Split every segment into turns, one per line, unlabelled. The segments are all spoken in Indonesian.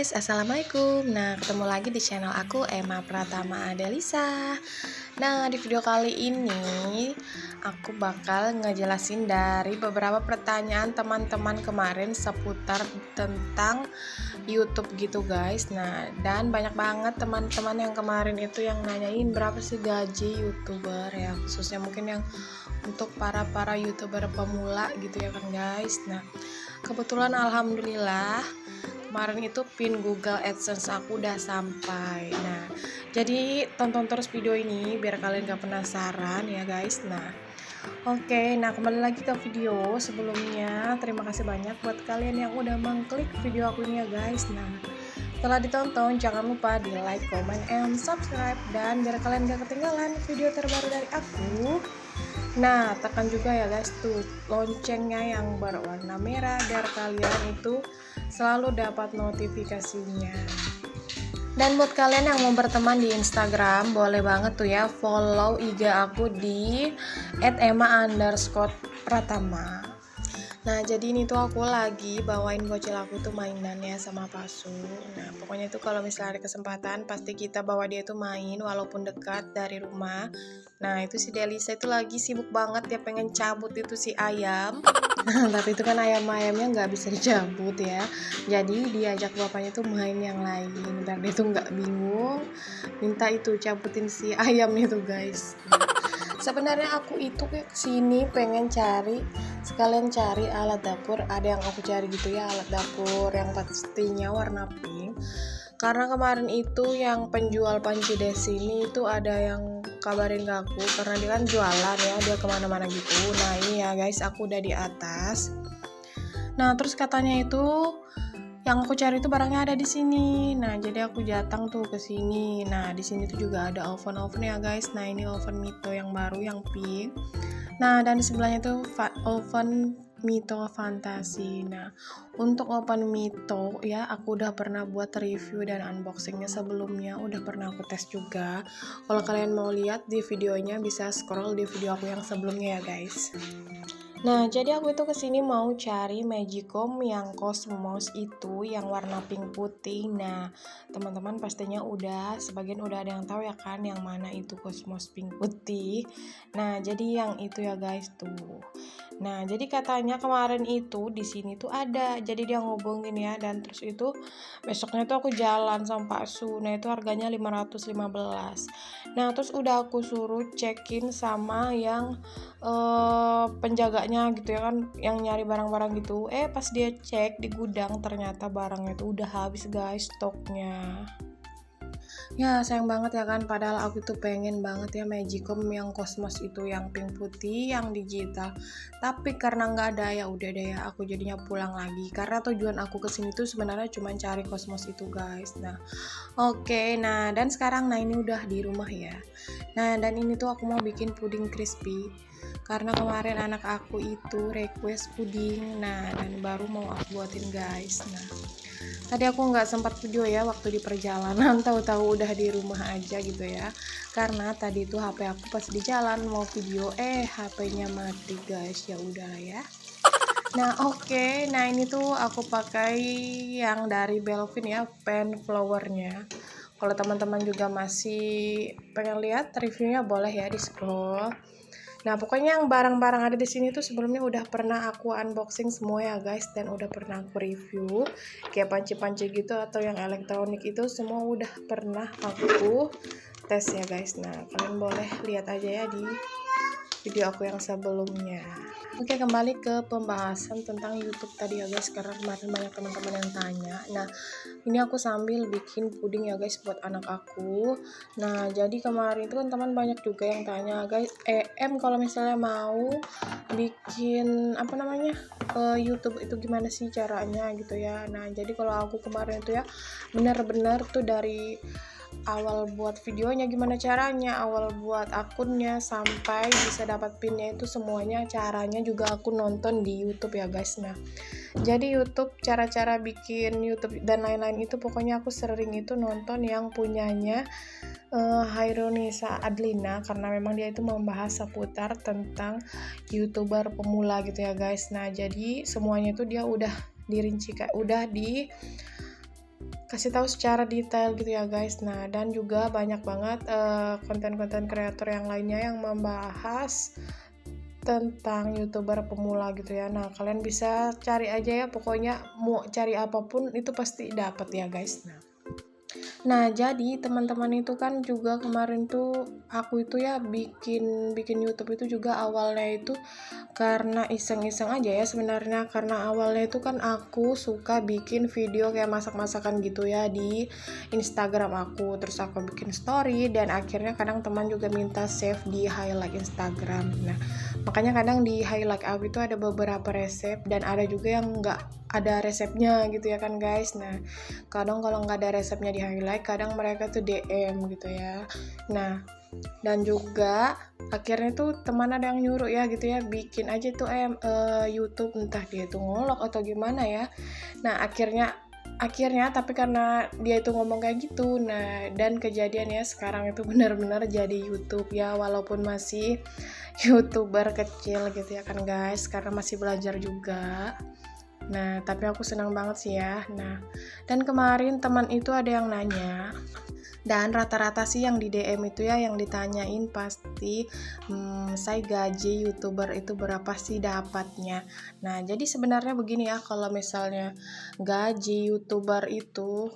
guys, assalamualaikum. Nah, ketemu lagi di channel aku, Emma Pratama Adelisa. Nah, di video kali ini aku bakal ngejelasin dari beberapa pertanyaan teman-teman kemarin seputar tentang YouTube gitu guys. Nah, dan banyak banget teman-teman yang kemarin itu yang nanyain berapa sih gaji YouTuber ya, khususnya mungkin yang untuk para YouTuber pemula gitu ya kan guys. Nah, kebetulan alhamdulillah kemarin itu pin Google AdSense aku udah sampai. Nah, jadi tonton terus video ini biar kalian gak penasaran ya guys. Nah, kembali lagi ke video sebelumnya. Terima kasih banyak buat kalian yang udah mengklik video aku ini ya guys. Nah, setelah ditonton jangan lupa di like, comment, and subscribe. Dan biar kalian gak ketinggalan video terbaru dari aku, nah tekan juga ya guys tuh loncengnya yang berwarna merah biar kalian itu selalu dapat notifikasinya. Dan buat kalian yang mau berteman di Instagram, boleh banget tuh ya follow IG aku di @emma_pratama. Nah, jadi ini tuh aku lagi bawain bocil aku tuh mainannya sama Pasu. Nah, pokoknya tuh kalau misalnya ada kesempatan pasti kita bawa dia tuh main walaupun dekat dari rumah. Nah, itu si Delisa itu lagi sibuk banget, dia pengen cabut itu si ayam. Tapi itu kan ayamnya nggak bisa dicabut ya. Jadi diajak bapaknya tuh main yang lain biar dia tuh nggak bingung. Minta itu cabutin si ayam itu guys. Sebenarnya aku itu kesini pengen sekalian cari alat dapur. Ada yang aku cari gitu ya, alat dapur yang pastinya warna pink. Karena kemarin itu yang penjual panci desi ini itu ada yang kabarin ke aku karena dia kan jualan ya, dia kemana-mana gitu. Nah ini ya guys, aku udah di atas. Nah terus katanya itu yang aku cari itu barangnya ada di sini. Nah, jadi aku datang tuh ke sini. Nah, di sini tuh juga ada oven ya guys. Nah, ini oven Mito yang baru yang pink. Nah, dan di sebelahnya tuh oven Mito Fantasi. Nah, untuk oven Mito ya, aku udah pernah buat review dan unboxingnya sebelumnya. Udah pernah aku tes juga. Kalau kalian mau lihat di videonya bisa scroll di video aku yang sebelumnya ya guys. Nah, jadi aku itu kesini mau cari Magicom yang Cosmos itu yang warna pink putih. Nah, teman-teman pastinya sebagian udah ada yang tahu ya kan yang mana itu Cosmos pink putih. Nah, jadi yang itu ya guys tuh. Nah, jadi katanya kemarin itu di sini tuh ada. Jadi dia ngobongin ya, dan terus itu besoknya tuh aku jalan sama Pak Su. Nah, itu harganya 515. Nah, terus udah aku suruh cekin sama yang penjaganya gitu ya kan, yang nyari barang-barang gitu. Pas dia cek di gudang ternyata barangnya itu udah habis guys stoknya. Ya sayang banget ya kan, padahal aku tuh pengen banget ya Magicom yang Cosmos itu yang pink putih yang digital, tapi karena nggak ada ya udah deh ya aku jadinya pulang lagi karena tujuan aku kesini tuh sebenarnya cuma cari Cosmos itu guys. Nah nah dan sekarang ini udah di rumah ya. Nah dan ini tuh aku mau bikin puding crispy karena kemarin anak aku itu request puding. Nah dan baru mau aku buatin guys. Nah tadi aku nggak sempat video ya waktu di perjalanan, tahu-tahu udah di rumah aja gitu ya. Karena tadi tuh HP aku pas di jalan mau video, HP-nya mati guys. Ya udahlah ya. Nah nah ini tuh aku pakai yang dari Belvin ya, pen flowernya. Kalau teman-teman juga masih pengen lihat reviewnya boleh ya di scroll. Nah, pokoknya yang barang-barang ada di sini tuh sebelumnya udah pernah aku unboxing semua ya guys, dan udah pernah aku review. Kayak panci-panci gitu atau yang elektronik itu semua udah pernah aku tes ya guys. Nah, kalian boleh lihat aja ya di video aku yang sebelumnya. Kembali ke pembahasan tentang YouTube tadi ya guys, karena kemarin banyak teman-teman yang tanya. Nah, ini aku sambil bikin puding ya guys buat anak aku. Nah, jadi kemarin itu kan teman banyak juga yang tanya guys, kalau misalnya mau bikin YouTube itu gimana sih caranya gitu ya. Nah, jadi kalau aku kemarin itu ya benar-benar tuh dari awal buat videonya gimana caranya, awal buat akunnya sampai bisa dapat pinnya itu semuanya caranya juga aku nonton di YouTube ya guys. Nah, jadi YouTube, cara-cara bikin YouTube dan lain-lain itu pokoknya aku sering itu nonton yang punyanya Hairunisa Adlina, karena memang dia itu membahas seputar tentang YouTuber pemula gitu ya guys. Nah, jadi semuanya itu dia udah dirincikan, udah kasih tahu secara detail gitu ya guys. Nah, dan juga banyak banget konten-konten kreator yang lainnya yang membahas tentang youtuber pemula gitu ya. Nah, kalian bisa cari aja ya, pokoknya mau cari apapun itu pasti dapat ya guys. Nah, jadi teman-teman itu kan juga kemarin tuh aku itu ya bikin YouTube itu juga awalnya itu karena iseng-iseng aja ya sebenarnya, karena awalnya itu kan aku suka bikin video kayak masak-masakan gitu ya di Instagram aku, terus aku bikin story dan akhirnya kadang teman juga minta save di highlight Instagram. Nah, makanya kadang di highlight aku itu ada beberapa resep dan ada juga yang nggak ada resepnya gitu ya kan guys. Nah, kadang kalau nggak ada resepnya di highlight, kadang mereka tuh DM gitu ya. Nah, dan juga akhirnya tuh teman ada yang nyuruh ya gitu ya, bikin aja tuh YouTube, entah dia itu ngolok atau gimana ya. Nah, akhirnya tapi karena dia itu ngomong kayak gitu, nah dan kejadian ya sekarang itu benar-benar jadi YouTube ya, walaupun masih YouTuber kecil gitu ya kan guys, karena masih belajar juga. Nah, tapi aku senang banget sih ya. Nah, dan kemarin teman itu ada yang nanya, dan rata-rata sih yang di DM itu ya yang ditanyain pasti saya gaji YouTuber itu berapa sih dapatnya. Nah, jadi sebenarnya begini ya, kalau misalnya gaji YouTuber itu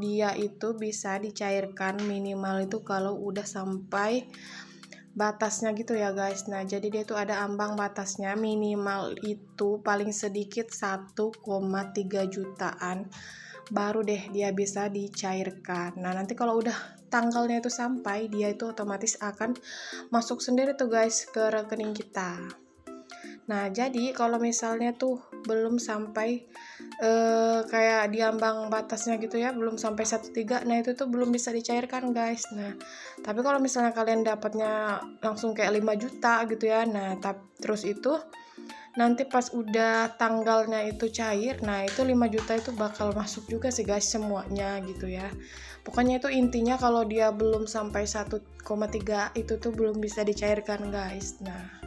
dia itu bisa dicairkan minimal itu kalau udah sampai batasnya gitu ya guys. Nah, jadi dia tuh ada ambang batasnya, minimal itu paling sedikit 1,3 jutaan baru deh dia bisa dicairkan. Nah, nanti kalau udah tanggalnya itu sampai, dia itu otomatis akan masuk sendiri tuh guys ke rekening kita. Nah, jadi kalau misalnya tuh belum sampai kayak diambang batasnya gitu ya, belum sampai 1,3, nah itu tuh belum bisa dicairkan guys. Nah, tapi kalau misalnya kalian dapatnya langsung kayak 5 juta gitu ya, nah terus itu nanti pas udah tanggalnya itu cair, nah itu 5 juta itu bakal masuk juga sih guys semuanya gitu ya. Pokoknya itu intinya kalau dia belum sampai 1,3 itu tuh belum bisa dicairkan guys. Nah,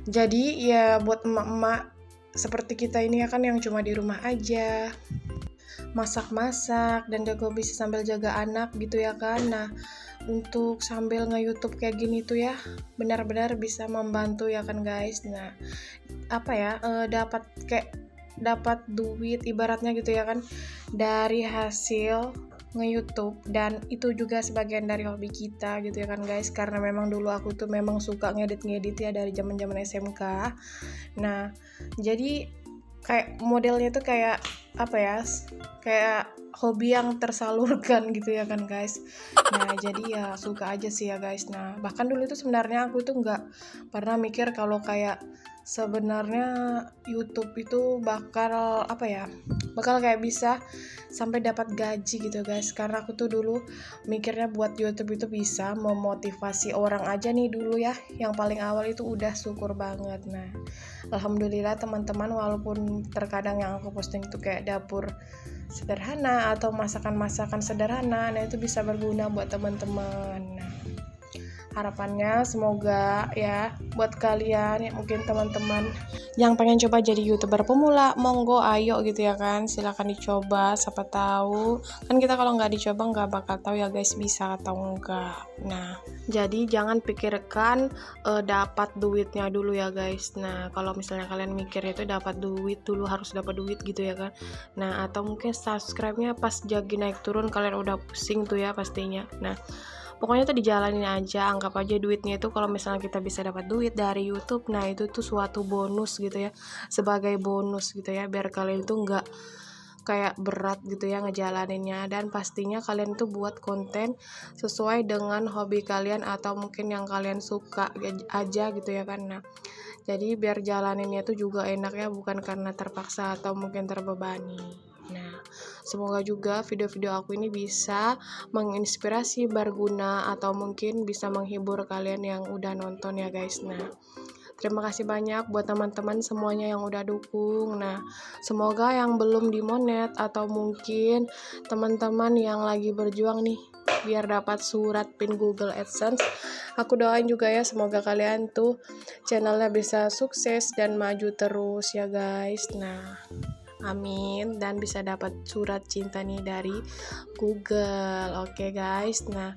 jadi ya buat emak-emak seperti kita ini ya kan, yang cuma di rumah aja masak-masak dan juga bisa sambil jaga anak gitu ya kan. Nah, untuk sambil nge-YouTube kayak gini tuh ya benar-benar bisa membantu ya kan guys. Nah, apa ya, dapat duit ibaratnya gitu ya kan dari hasil nge-YouTube, dan itu juga sebagian dari hobi kita gitu ya kan guys, karena memang dulu aku tuh memang suka ngedit ya dari zaman-zaman SMK. Nah, jadi kayak modelnya tuh kayak apa ya, kayak hobi yang tersalurkan gitu ya kan guys. Nah, jadi ya suka aja sih ya guys. Nah, bahkan dulu itu sebenarnya aku tuh nggak pernah mikir kalau kayak sebenarnya YouTube itu bakal apa ya, bakal kayak bisa sampai dapat gaji gitu guys. Karena aku tuh dulu mikirnya buat YouTube itu bisa memotivasi orang aja nih dulu ya, yang paling awal itu udah syukur banget. Nah, alhamdulillah teman-teman, walaupun terkadang yang aku posting itu kayak dapur sederhana atau masakan-masakan sederhana, nah itu bisa berguna buat teman-teman. Nah, harapannya semoga ya buat kalian ya, mungkin teman-teman yang pengen coba jadi YouTuber pemula, monggo ayo gitu ya kan, silakan dicoba, siapa tahu kan kita kalau nggak dicoba nggak bakal tahu ya guys bisa atau enggak. Nah, jadi jangan pikirkan dapat duitnya dulu ya guys. Nah, kalau misalnya kalian mikir itu dapat duit dulu, harus dapat duit gitu ya kan. Nah, atau mungkin subscribe-nya pas jagi naik turun kalian udah pusing tuh ya pastinya. Nah, pokoknya tuh dijalanin aja, anggap aja duitnya itu kalau misalnya kita bisa dapat duit dari YouTube, nah itu tuh suatu bonus gitu ya, sebagai bonus gitu ya, biar kalian itu nggak kayak berat gitu ya ngejalaninnya, dan pastinya kalian tuh buat konten sesuai dengan hobi kalian atau mungkin yang kalian suka aja gitu ya kan. Nah, jadi biar jalaninnya tuh juga enaknya, bukan karena terpaksa atau mungkin terbebani. Nah, semoga juga video-video aku ini bisa menginspirasi, berguna, atau mungkin bisa menghibur kalian yang udah nonton ya guys. Nah, terima kasih banyak buat teman-teman semuanya yang udah dukung. Nah, semoga yang belum dimonet atau mungkin teman-teman yang lagi berjuang nih biar dapat surat PIN Google AdSense, aku doain juga ya semoga kalian tuh channelnya bisa sukses dan maju terus ya guys. Nah, amin, dan bisa dapat surat cinta nih dari Google. Oke guys, nah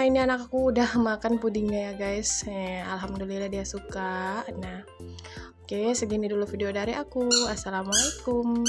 ini anak aku udah makan pudingnya ya guys. Alhamdulillah dia suka. Nah, oke, segini dulu video dari aku. Assalamualaikum.